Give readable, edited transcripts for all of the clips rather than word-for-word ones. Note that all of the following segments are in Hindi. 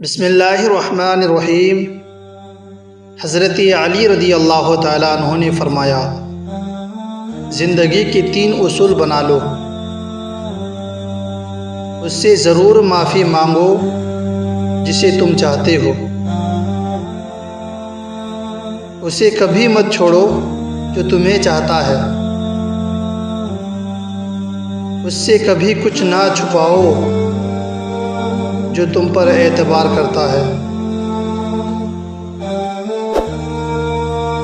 बिस्मिल्लाहिर्रहमानिर्रहीम। हज़रत अली रज़ी अल्लाह ताला अन्हु ने फ़रमाया, ज़िंदगी के 3 उसूल बना लो। उससे ज़रूर माफ़ी मांगो जिसे तुम चाहते हो। उसे कभी मत छोड़ो जो तुम्हें चाहता है। उससे कभी कुछ ना छुपाओ जो तुम पर एतबार करता है।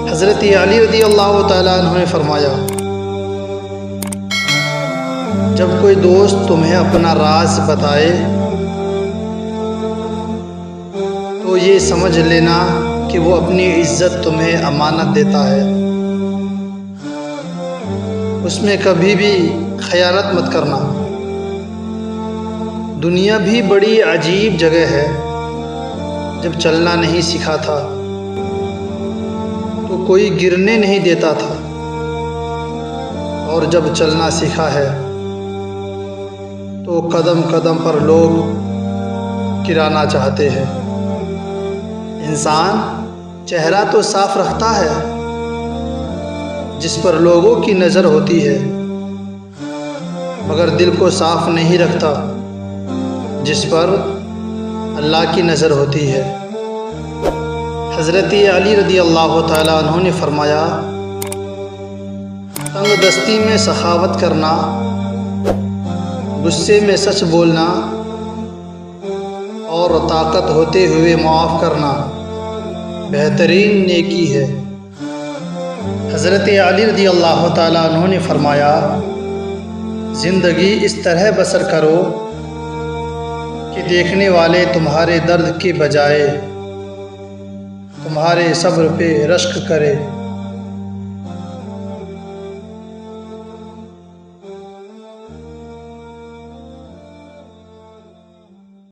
हज़रत अली रज़ी अल्लाह ताला अन्हु ने फ़रमाया, जब कोई दोस्त तुम्हें अपना राज बताए तो ये समझ लेना कि वो अपनी इज़्ज़त तुम्हें अमानत देता है। उसमें कभी भी खयानत मत करना। दुनिया भी बड़ी अजीब जगह है। जब चलना नहीं सीखा था तो कोई गिरने नहीं देता था, और जब चलना सीखा है तो कदम कदम पर लोग गिराना चाहते हैं। इंसान चेहरा तो साफ रखता है जिस पर लोगों की नज़र होती है, मगर दिल को साफ नहीं रखता जिस पर अल्लाह की नज़र होती है। हज़रत अली रज़ी अल्लाह ताला अन्हु ने फ़रमाया, तंग दस्ती में सखावत करना, गुस्से में सच बोलना और ताकत होते हुए माफ़ करना बेहतरीन नेकी है। हज़रत अली रज़ी अल्लाह ताला अन्हु ने फ़रमाया, ज़िंदगी इस तरह बसर करो कि देखने वाले तुम्हारे दर्द के बजाय तुम्हारे सब्र पे रश्क करे।